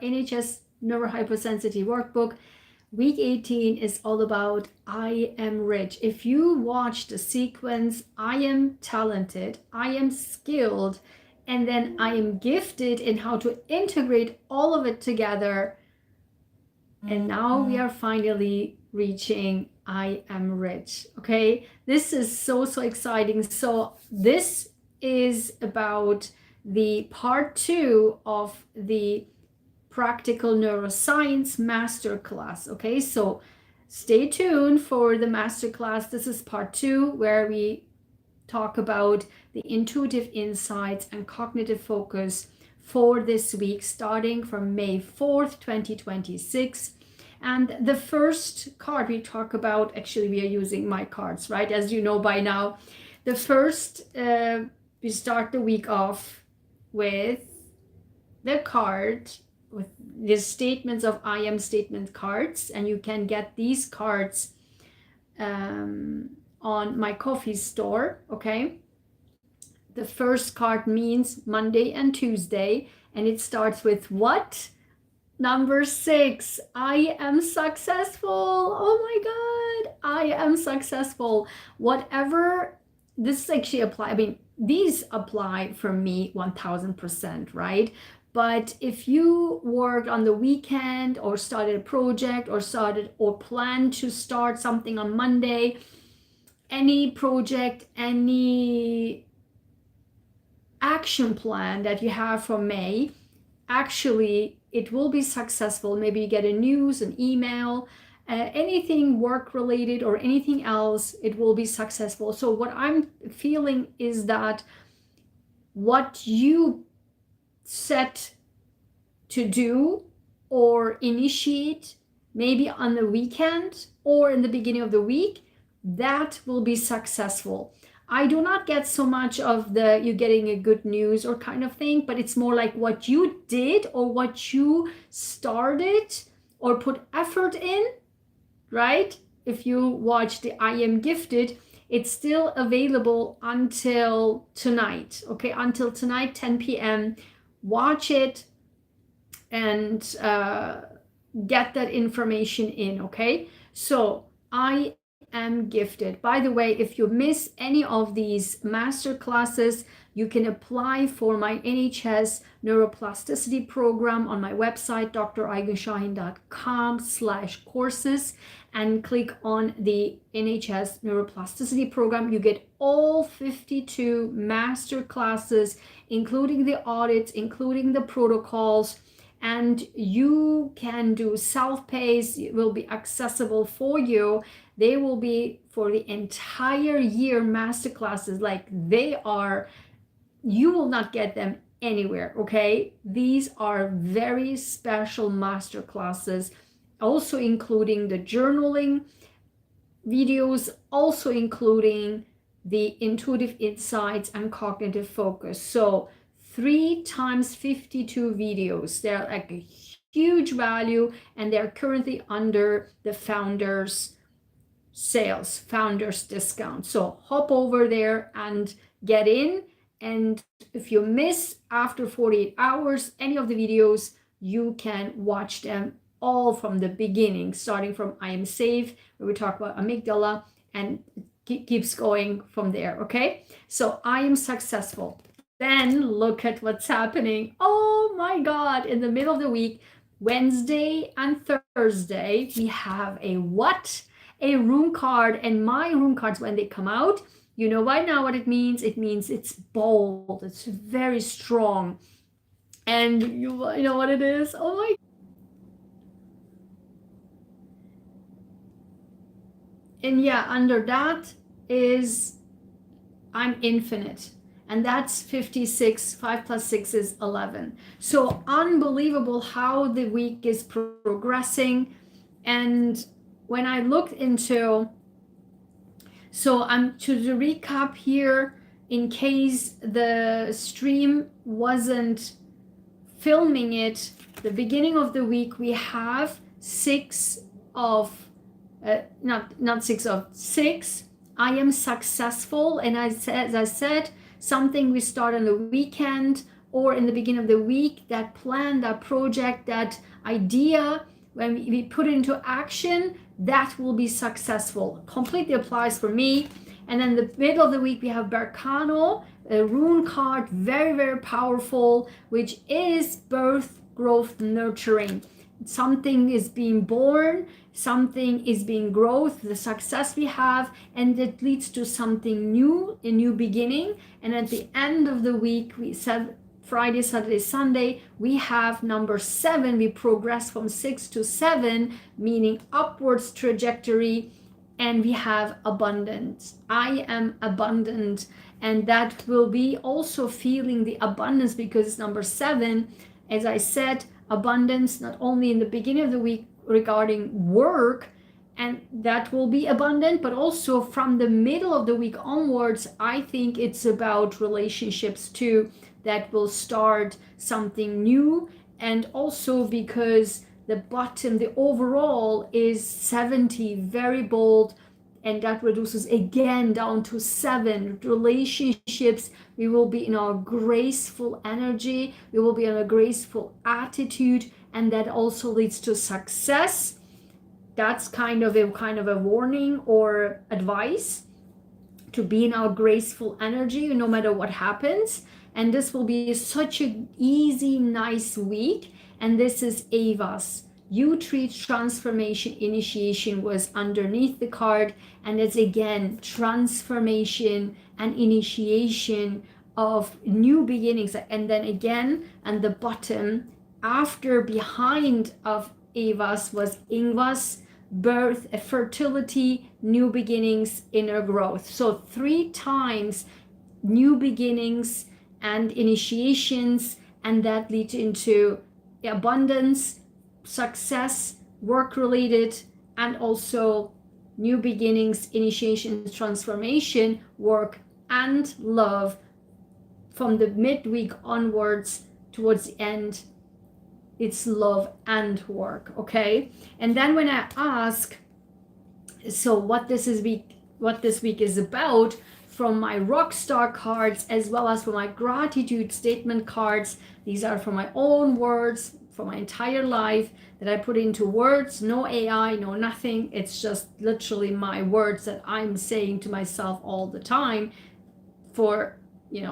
NHS Neurohypersensitivity Workbook. Week 18 is all about I am rich. If you watch the sequence, I am talented, I am skilled, and then I am gifted in how to integrate all of it together. And now we are finally reaching I am rich. Okay, this is so exciting. So this is about the part 2 of the practical neuroscience masterclass. Okay, so stay tuned for the masterclass. This is part 2 where we talk about the intuitive insights and cognitive focus for this week, starting from May 4th, 2026. And the first card we talk about, actually we are using my cards, right? As you know by now, the first, we start the week off with the card, with the statements of I am statement cards. And you can get these cards on my coffee store, okay? The first card means Monday and Tuesday, and it starts with what? Number 6, I am successful. Oh my God, I am successful. Whatever, this actually apply, I mean, these apply for me 1000%, right? But if you worked on the weekend or started a project or planned to start something on Monday, any project, any action plan that you have for May, actually it will be successful. Maybe you get a news, an email, anything work related or anything else, it will be successful. So what I'm feeling is that what you set to do or initiate, maybe on the weekend or in the beginning of the week, that will be successful. I do not get so much of the you getting a good news or kind of thing, but it's more like what you did or what you started or put effort in, right? If you watch the I Am Gifted, it's still available until tonight, okay? Until tonight, 10 p.m. Watch it and get that information in, okay? So I am gifted. By the way, if you miss any of these master classes, you can apply for my NHS neuroplasticity program on my website, drayguensahin.com/courses, and click on the NHS neuroplasticity program. You get all 52 master classes, including the audits, including the protocols, and you can do self-paced. It will be accessible for you. They will be for the entire year masterclasses, like they are, you will not get them anywhere, okay? These are very special masterclasses, also including the journaling videos, also including the intuitive insights and cognitive focus. So 3 times 52 videos. They're like a huge value, and they're currently under the founders sales, founders discount. So hop over there and get in. And if you miss after 48 hours any of the videos, you can watch them all from the beginning, starting from I am safe, where we talk about amygdala, and keeps going from there, okay? So I am successful. Then look at what's happening. Oh my God, in the middle of the week, Wednesday and Thursday, we have a what? A room card. And my room cards, when they come out, you know by now what it means. It means it's bold, it's very strong. And you know what it is? Oh my. And yeah, under that is I'm infinite. And that's 56. 5 plus 6 is 11. So unbelievable how the week is progressing. And when I looked into, so I'm to recap here, in case the stream wasn't filming it, the beginning of the week we have 6 of not 6 of 6 I am successful. And as I said, something we start on the weekend or in the beginning of the week, that plan, that project, that idea, when we put it into action, that will be successful. Completely applies for me. And then the middle of the week, we have Berkano, a rune card, very, very powerful, which is birth, growth, nurturing. Something is being born, something is being growth, the success we have, and it leads to something new, a new beginning. And at the end of the week, we said Friday, Saturday, Sunday, we have number 7. We progress from 6 to 7, meaning upwards trajectory, and we have abundance. I am abundant, and that will be also feeling the abundance, because it's number 7. As I said, abundance not only in the beginning of the week regarding work, and that will be abundant, but also from the middle of the week onwards, I think it's about relationships too, that will start something new. And also because the bottom, the overall is 70, very bold, and that reduces again down to 7. Relationships, we will be in our graceful energy, we will be in a graceful attitude, and that also leads to success. That's kind of a warning or advice to be in our graceful energy no matter what happens. And this will be such an easy, nice week. And this is Ava's U-Tree Transformation Initiation was underneath the card, and it's again transformation and initiation of new beginnings. And then again, and the bottom after behind of Ava's was Ingva's birth, fertility, new beginnings, inner growth. So 3 times new beginnings and initiations, and that leads into abundance, success, work related, and also new beginnings, initiations, transformation, work, and love. From the midweek onwards towards the end, it's love and work. Okay. And then when I ask, so what this week is about, from my rock star cards as well as from my gratitude statement cards, these are from my own words for my entire life that I put into words, no AI, no nothing. It's just literally my words that I'm saying to myself all the time, for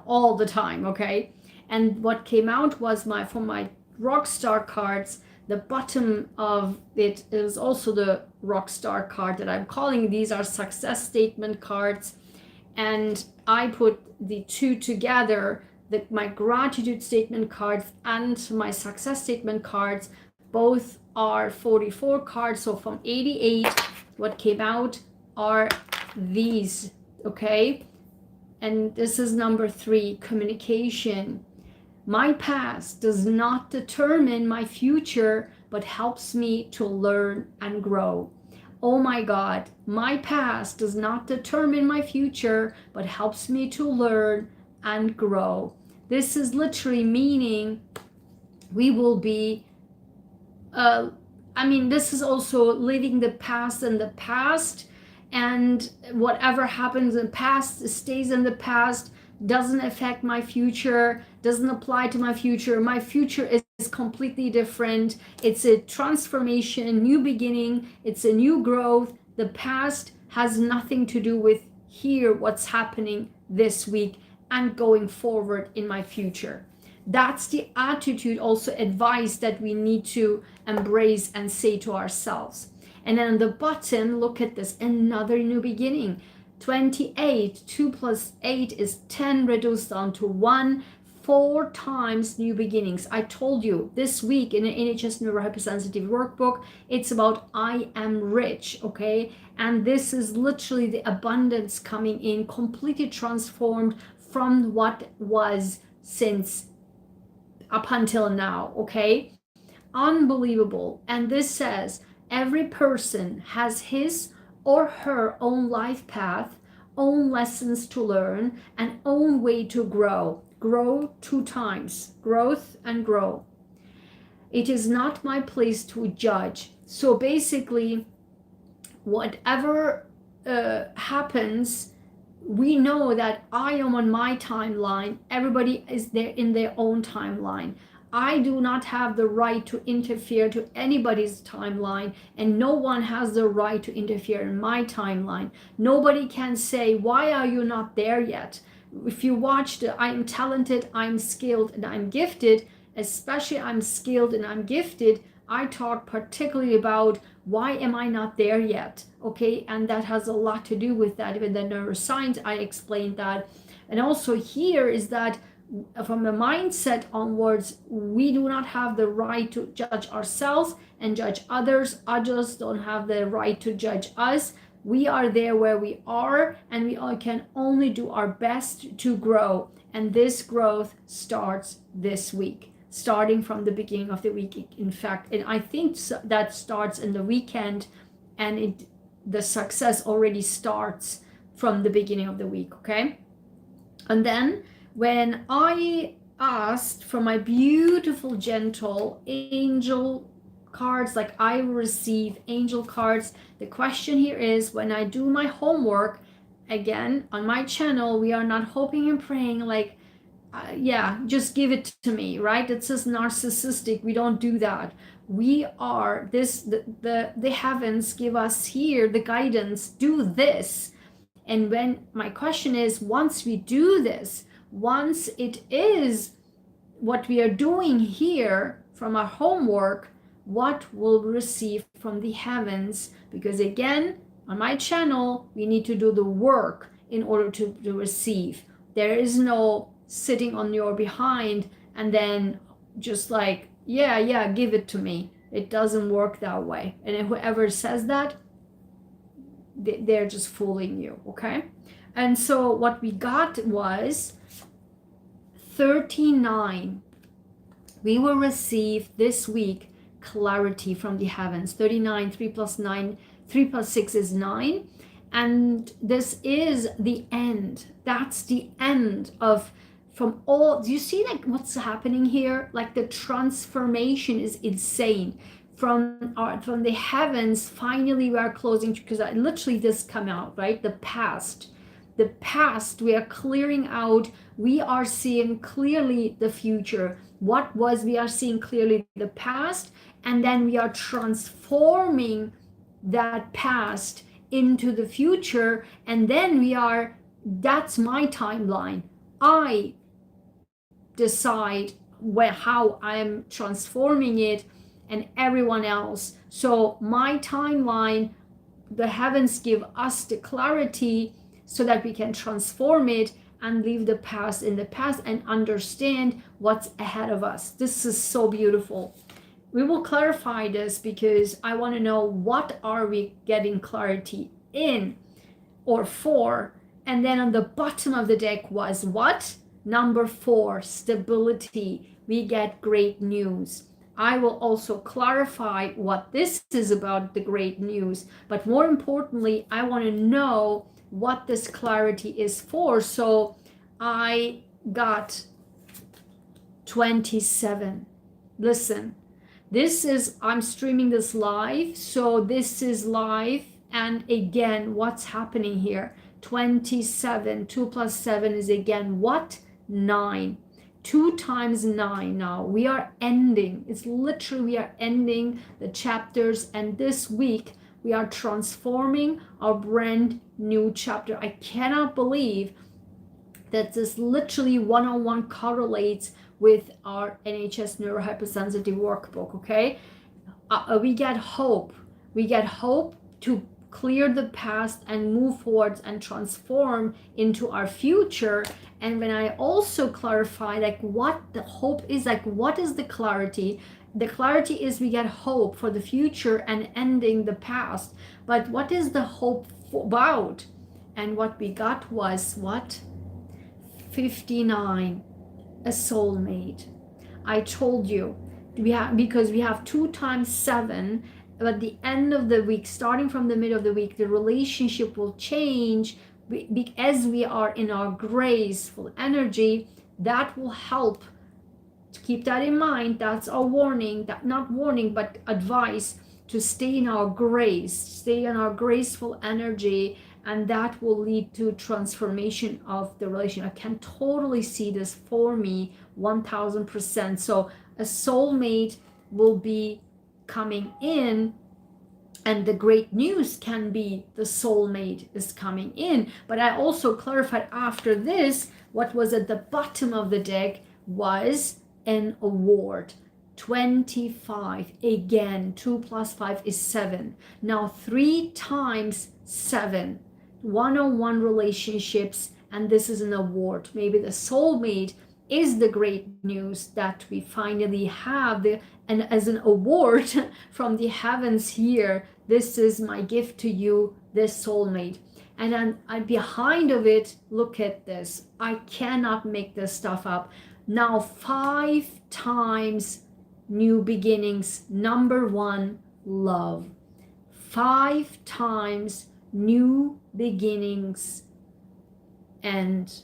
all the time. Okay. And what came out was from my rock star cards, the bottom of it is also the rock star card that I'm calling. These are success statement cards, and I put the 2 together, my gratitude statement cards and my success statement cards. Both are 44 cards, so from 88 what came out are these. Okay. And this is number 3, communication. My past does not determine my future, but helps me to learn and grow. Oh my God, my past does not determine my future, but helps me to learn and grow. This is literally meaning we will be, this is also leaving the past in the past, and whatever happens in the past stays in the past, doesn't affect my future, doesn't apply to my future. My future is completely different. It's a transformation, new beginning, it's a new growth. The past has nothing to do with here, what's happening this week and going forward in my future. That's the attitude, also advice that we need to embrace and say to ourselves. And then on the bottom, look at this, another new beginning. 28, 2 plus 8 is 10, reduced down to 1, 4 times new beginnings. I told you this week in the NHS Neurohypersensitive workbook, it's about I am rich, okay? And this is literally the abundance coming in, completely transformed from what was since up until now, okay? Unbelievable. And this says every person has his or her own life path, own lessons to learn, and own way to grow. Grow 2 times, growth and grow. It is not my place to judge. So basically, whatever happens, we know that I am on my timeline, everybody is there in their own timeline. I do not have the right to interfere to anybody's timeline, and no one has the right to interfere in my timeline. Nobody can say, why are you not there yet? If you watch the I am talented, I'm skilled, and I'm gifted, especially I'm skilled and I'm gifted, I talk particularly about why am I not there yet? Okay, and that has a lot to do with that. Even the neuroscience, I explained that. And also here is that from the mindset onwards, we do not have the right to judge ourselves and judge others. Others don't have the right to judge us. We are there where we are, and we all can only do our best to grow. And this growth starts this week, starting from the beginning of the week. In fact, and I think that starts in the weekend, and the success already starts from the beginning of the week. Okay, and then when I asked for my beautiful, gentle angel cards, like I receive angel cards, the question here is, when I do my homework, again, on my channel, we are not hoping and praying like, yeah, just give it to me, right? It's just narcissistic. We don't do that. We are this, the heavens give us here the guidance, do this. And when my question is, once we do this, once it is what we are doing here from our homework, what we'll receive from the heavens? Because again, on my channel, we need to do the work in order to receive. There is no sitting on your behind and then just like, yeah, give it to me. It doesn't work that way. And whoever says that, they're just fooling you, okay? And so what we got was 39. We will receive this week clarity from the heavens. 39, 3 plus 9, 3 plus 6 is 9. And this is the end. That's the end of, from all, do you see like what's happening here? Like the transformation is insane. From the heavens, finally we are closing, because I literally this come out, right? The past we are clearing out. We are seeing clearly the future. What was, we are seeing clearly the past, and then we are transforming that past into the future, and then we are, that's my timeline. I decide how I'm transforming it, and everyone else. So my timeline, the heavens give us the clarity so that we can transform it and leave the past in the past and understand what's ahead of us. This is so beautiful. We will clarify this because I want to know, what are we getting clarity in or for? And then on the bottom of the deck was what? Number 4, stability. We get great news. I will also clarify what this is about, the great news. But more importantly, I want to know what this clarity is for. So I got 27. Listen, this is, I'm streaming this live. So this is live. And again, what's happening here? 27, 2 plus 7 is again what? 9. 2 times 9 now. We are ending. It's literally, we are ending the chapters. And this week, we are transforming our brand new chapter. I cannot believe that this literally one-on-one correlates with our NHS neurohypersensitive workbook, okay? We get hope. We get hope to clear the past and move forward and transform into our future. And when I also clarify like what the hope is, like what is the clarity? The clarity is we get hope for the future and ending the past. But what is the hope about? And what we got was what? 59, a soulmate. I told you, because we have 2 times 7. At the end of the week, starting from the middle of the week, the relationship will change as we are in our graceful energy. That will help to keep that in mind. That's our warning, that not warning, but advice to stay in our grace, stay in our graceful energy, and that will lead to transformation of the relation. I can totally see this for me 1000%. So a soulmate will be coming in, and the great news can be the soulmate is coming in. But I also clarified after this, what was at the bottom of the deck was an award. 25. Again, 2 plus 5 is 7. Now 3 times 7. One-on-one relationships, and this is an award. Maybe the soulmate is the great news that we finally have, and as an award from the heavens here, this is my gift to you, this soulmate. And then behind of it, look at this. I cannot make this stuff up. Now 5 times new beginnings. Number 1, love. 5 times new beginnings, and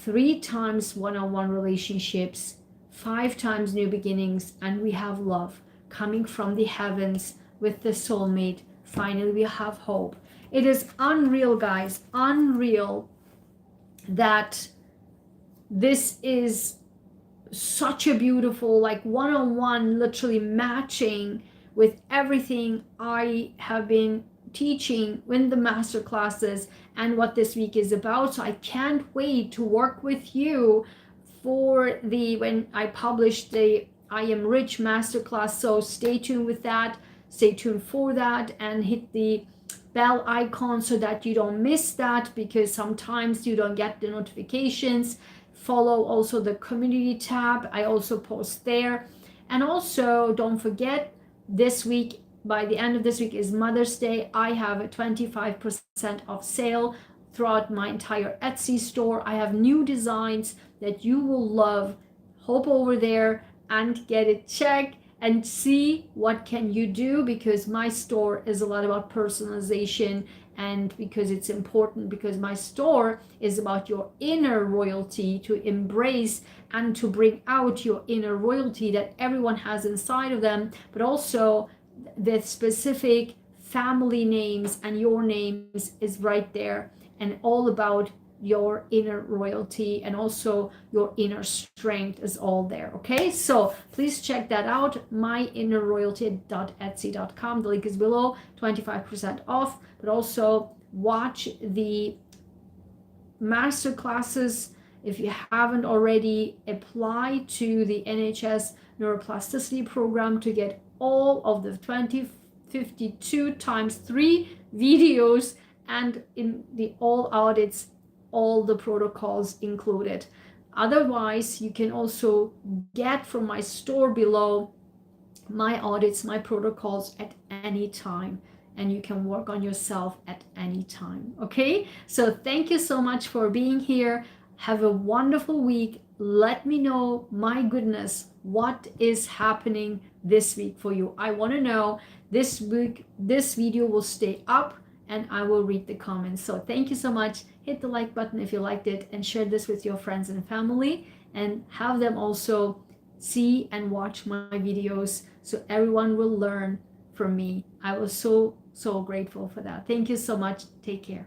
3 times one-on-one relationships, 5 times new beginnings, and we have love coming from the heavens with the soulmate. Finally, we have hope. It is unreal, guys, unreal that this is such a beautiful, like one-on-one, literally matching with everything I have been teaching in the master classes and what this week is about. So I can't wait to work with you for when I publish the I Am Rich masterclass. So stay tuned with that, stay tuned for that, and hit the bell icon so that you don't miss that, because sometimes you don't get the notifications. Follow also the community tab, I also post there. And also don't forget, this week, by the end of this week is Mother's Day. I have a 25% off sale throughout my entire Etsy store. I have new designs that you will love. Hop over there and get it checked and see what can you do, because my store is a lot about personalization, and because it's important, because my store is about your inner royalty, to embrace and to bring out your inner royalty that everyone has inside of them, but also the specific family names and your names is right there, and all about your inner royalty, and also your inner strength is all there. Okay, so please check that out, myinnerroyalty.etsy.com. the link is below. 25% off, but also watch the master classes if you haven't already. Apply to the NHS neuroplasticity program to get all of the 52 times 3 videos, and in the all audits, all the protocols included. Otherwise, you can also get from my store below my audits, my protocols at any time, and you can work on yourself at any time. Okay, so thank you so much for being here. Have a wonderful week. Let me know, my goodness, what is happening this week for you. I want to know. This week, this video will stay up and I will read the comments. So thank you so much. Hit the like button if you liked it, and share this with your friends and family, and have them also see and watch my videos so everyone will learn from me. I was so grateful for that. Thank you so much. Take care.